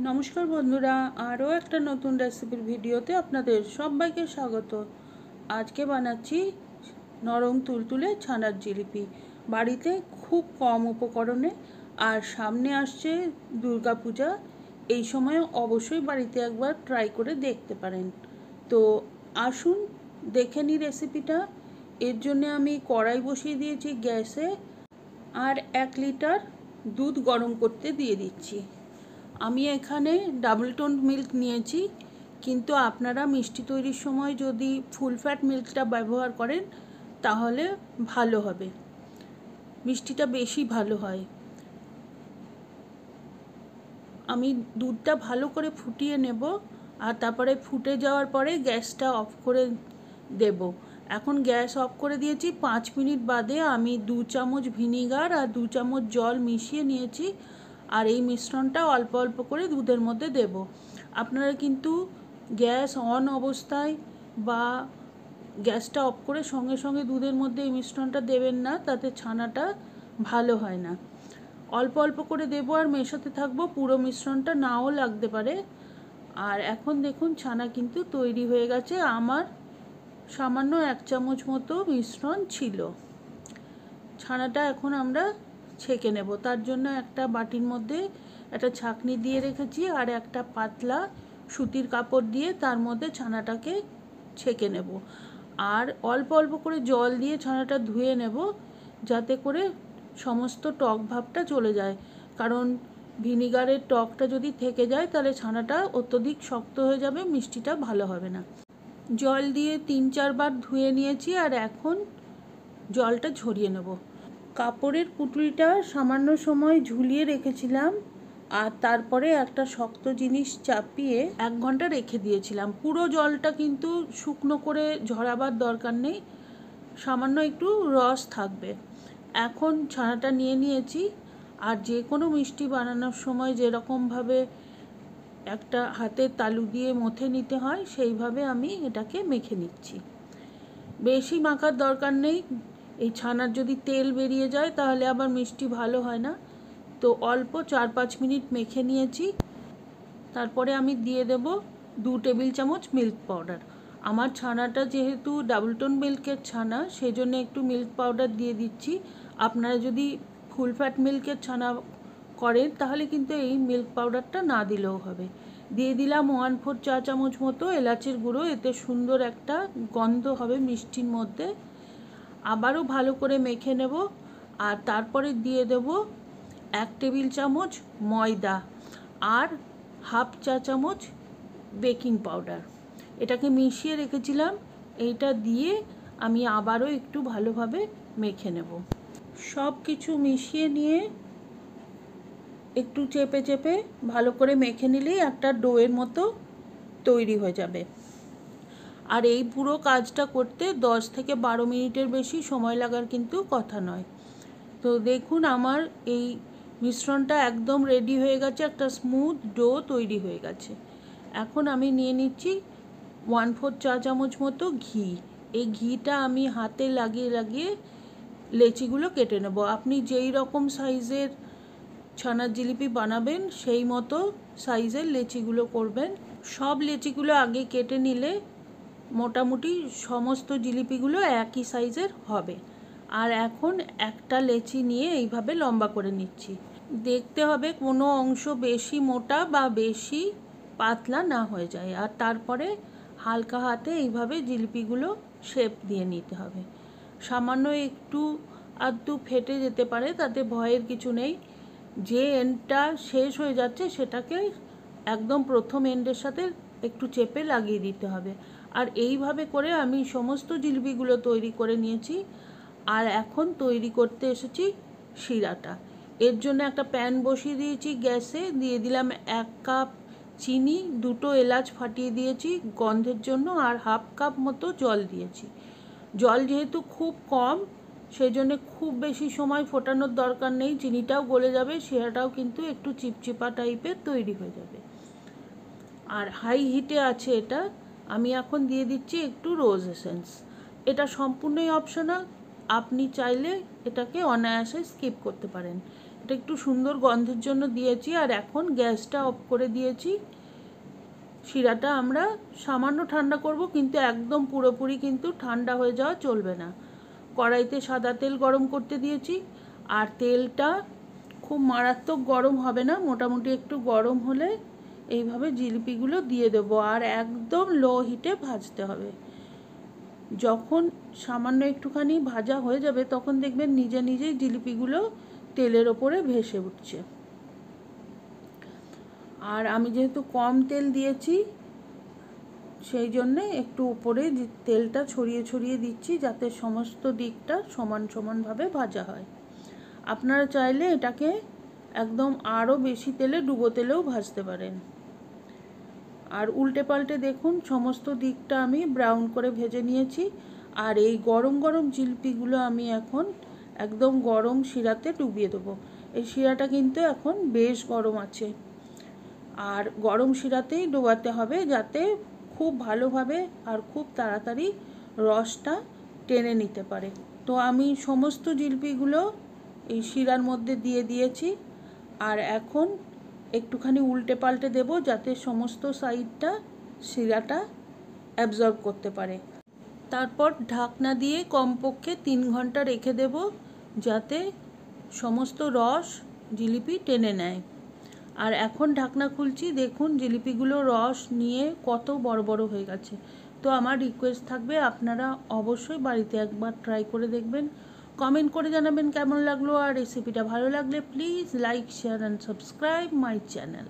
নমস্কার বন্ধুরা, আরও একটা নতুন রেসিপির ভিডিওতে আপনাদের সবাইকে স্বাগত। আজকে বানাচ্ছি নরম তুলতুলে ছানার জিলিপি, বাড়িতে খুব কম উপকরণে। আর সামনে আসছে দুর্গাপূজা, এই সময় অবশ্যই বাড়িতে একবার ট্রাই করে দেখতে পারেন। তো আসুন দেখে নিই রেসিপিটা। এর জন্য আমি কড়াই বসিয়ে দিয়েছি গ্যাসে, আর 1 লিটার দুধ গরম করতে দিয়ে দিচ্ছি। আমি এখানে ডাবল টোন মিল্ক নিয়েছি, কিন্তু আপনারা মিষ্টি তৈরির সময় যদি ফুল ফ্যাট মিল্কটা ব্যবহার করেন তাহলে ভালো হবে, মিষ্টিটা বেশি ভালো হয়। আমি দুধটা ভালো করে ফুটিয়ে নেব, আর তারপরে ফুটে যাওয়ার পরে গ্যাসটা অফ করে দেব। এখন গ্যাস অফ করে দিয়েছি। 5 মিনিট বাদে আমি 2 চামচ ভিনিগার আর 2 চামচ জল মিশিয়ে নিয়েছি, আর এই মিশ্রণটা অল্প অল্প করে দুধের মধ্যে দেব। আপনারা কিন্তু গ্যাস অন অবস্থায় বা গ্যাসটা অফ করে সঙ্গে সঙ্গে দুধের মধ্যে এই মিশ্রণটা দেবেন না, তাতে ছানাটা ভালো হয় না। অল্প অল্প করে দেবো আর মেশাতে থাকবো, পুরো মিশ্রণটা নাও লাগতে পারে। আর এখন দেখুন ছানা কিন্তু তৈরি হয়ে গেছে। আমার সামান্য 1 চামচ মতো মিশ্রণ ছিল। ছানাটা এখন আমরা ছেঁকে নেব। তার জন্য একটা বাটির মধ্যে একটা ছাঁকনি দিয়ে রেখেছি, আর একটা পাতলা সুতির কাপড় দিয়ে তার মধ্যে ছানাটাকে ছেঁকে নেব। আর অল্প অল্প করে জল দিয়ে ছানাটা ধুয়ে নেব, যাতে করে সমস্ত টক ভাবটা চলে যায়। কারণ ভিনিগারের টকটা যদি থেকে যায় তাহলে ছানাটা অত্যধিক শক্ত হয়ে যাবে, মিষ্টিটা ভালো হবে না। জল দিয়ে 3-4 বার ধুয়ে নিয়েছি, আর এখন জলটা ঝরিয়ে নেব। কাপড়ের পুঁটুলিটা সামান্য সময় ঝুলিয়ে রেখেছিলাম, আর তারপরে একটা শক্ত জিনিস চাপিয়ে 1 ঘন্টা রেখে দিয়েছিলাম। পুরো জলটা কিন্তু শুকনো করে ঝরাবার দরকার নেই, সামান্য একটু রস থাকবে। এখন ছানাটা নিয়ে নিয়েছি, আর যে কোনো মিষ্টি বানানোর সময় যেরকমভাবে একটা হাতের তালু দিয়ে মথে নিতে হয় সেইভাবে আমি এটাকে মেখে নিচ্ছি। বেশি মাখার দরকার নেই, এই ছানার যদি তেল বেরিয়ে যায় তাহলে আবার মিষ্টি ভালো হয় না। তো অল্প 4-5 মিনিট মেখে নিয়েছি। তারপরে আমি দিয়ে দেব 2 টেবিল চামচ মিল্ক পাউডার। আমার ছানাটা যেহেতু ডাবল টোন মিল্কের ছানা, সেই জন্য একটু মিল্ক পাউডার দিয়ে দিচ্ছি। আপনারা যদি ফুল ফ্যাট মিল্কের ছানা করেন তাহলে কিন্তু এই মিল্ক পাউডারটা না দিলেও হবে। দিয়ে দিলাম 1/4 চা চামচ মতো এলাচের গুঁড়ো, এতে সুন্দর একটা গন্ধ হবে মিষ্টির মধ্যে। আবারও ভালো করে মেখে নেব, আর তারপরে দিয়ে দেব 1 টেবিল চামচ ময়দা আর 1/2 চা চামচ বেকিং পাউডার। এটাকে মিশিয়ে রেখেছিলাম, এইটা দিয়ে আমি আবারও একটু ভালোভাবে মেখে নেব। সব কিছু মিশিয়ে নিয়ে একটু চেপে চেপে ভালো করে মেখে নিলেই একটা ডোয়ের মতো তৈরি হয়ে যাবে। আর এই পুরো কাজটা করতে 10 থেকে 12 মিনিটের বেশি সময় লাগার কিন্তু কথা নয়। তো দেখুন আমার এই মিশ্রণটা একদম রেডি হয়ে গেছে, একটা স্মুথ ডো তৈরি হয়ে গেছে। এখন আমি নিয়ে নিচ্ছি 1/4 চা চামচ মতো ঘি। এই ঘিটা আমি হাতে লাগিয়ে লাগিয়ে লেচিগুলো কেটে নেব। আপনি যেই রকম সাইজের ছানার জিলিপি বানাবেন সেই মতো সাইজের লেচিগুলো করবেন। সব লেচিগুলো আগে কেটে নিলে মোটামুটি সমস্ত জিলিপিগুলো একই সাইজের হবে। আর এখন একটা লেচি নিয়ে এইভাবে লম্বা করে নিচ্ছি। দেখতে হবে কোনো অংশ বেশি মোটা বা বেশি পাতলা না হয়ে যায়, আর তারপরে হালকা হাতে এইভাবে জিলিপিগুলো শেপ দিয়ে নিতে হবে। সামান্য একটু আধটু ফেটে যেতে পারে, তাতে ভয়ের কিছু নেই। যে এন্ডটা শেষ হয়ে যাচ্ছে সেটাকে একদম প্রথম এন্ডের সাথে একটু চেপে লাগিয়ে দিতে হবে। আর এইভাবে করে আমি সমস্ত জিলিপিগুলো তৈরি করে নিয়েছি। আর এখন তৈরি করতে এসেছি শিরাটা। এর জন্য একটা প্যান বসিয়ে দিয়েছি গ্যাসে, দিয়ে দিলাম 1 কাপ চিনি, 2টো এলাচ ফাটিয়ে দিয়েছি গন্ধের জন্য, আর 1/2 কাপ মতো জল দিয়েছি। জল যেহেতু খুব কম, সেই জন্য খুব বেশি সময় ফোটানোর দরকার নেই, চিনিটাও গলে যাবে, শিরাটাও কিন্তু একটু চিপচিপা টাইপের তৈরি হয়ে যাবে। আর হাই হিটে আছে এটা। আমি এখন দিয়ে দিচ্ছি একটু রোজ এসেন্স। এটা সম্পূর্ণই অপশনাল, আপনি চাইলে এটাকে অনায়াসে স্কিপ করতে পারেন। এটা একটু সুন্দর গন্ধের জন্য দিয়েছি। আর এখন গ্যাসটা অফ করে দিয়েছি। শিরাটা আমরা সামান্য ঠান্ডা করব, কিন্তু একদম পুরোপুরি কিন্তু ঠান্ডা হয়ে যাওয়া চলবে না। কড়াইতে সাদা তেল গরম করতে দিয়েছি, আর তেলটা খুব মারাত্মক গরম হবে না, মোটামুটি একটু গরম হলে এইভাবে জিলিপিগুলো দিয়ে দেবো। আর একদম লো হিটে ভাজতে হবে। যখন সামান্য একটুখানি ভাজা হয়ে যাবে তখন দেখবেন নিজে নিজেই জিলিপিগুলো তেলের ওপরে ভেসে উঠছে। আর আমি যেহেতু কম তেল দিয়েছি সেই জন্যে একটু উপরে তেলটা ছড়িয়ে ছড়িয়ে দিচ্ছি, যাতে সমস্ত দিকটা সমান সমানভাবে ভাজা হয়। আপনারা চাইলে এটাকে একদম আরও বেশি তেলে ডুবো তেলেও ভাজতে পারেন। আর উল্টে পাল্টে দেখুন সমস্ত দিকটা আমি ব্রাউন করে ভেজে নিয়েছি। আর এই গরম গরম জিলিপিগুলো আমি এখন একদম গরম শিরাতে ডুবিয়ে দেবো। এই শিরাটা কিন্তু এখন বেশ গরম আছে, আর গরম শিরাতেই ডোবাতে হবে যাতে খুব ভালোভাবে আর খুব তাড়াতাড়ি রসটা টেনে নিতে পারে। তো আমি সমস্ত জিলিপিগুলো এই শিরার মধ্যে দিয়ে দিয়েছি। আর এখন একটুখানি উল্টে পাল্টে দেবো যাতে সমস্ত সাইডটা শিরাটা অ্যাবজর্ব করতে পারে। তারপর ঢাকনা দিয়ে কমপক্ষে 3 ঘন্টা রেখে দেব, যাতে সমস্ত রস জিলিপি টেনে নেয়। আর এখন ঢাকনা খুলছি, দেখুন জিলিপিগুলো রস নিয়ে কত বড় বড় হয়ে গেছে। তো আমার রিকোয়েস্ট থাকবে আপনারা অবশ্যই বাড়িতে একবার ট্রাই করে দেখবেন, কমেন্ট করে জানাবেন কেমন লাগলো। আর রেসিপিটা ভালো লাগলে please like, share and subscribe my channel.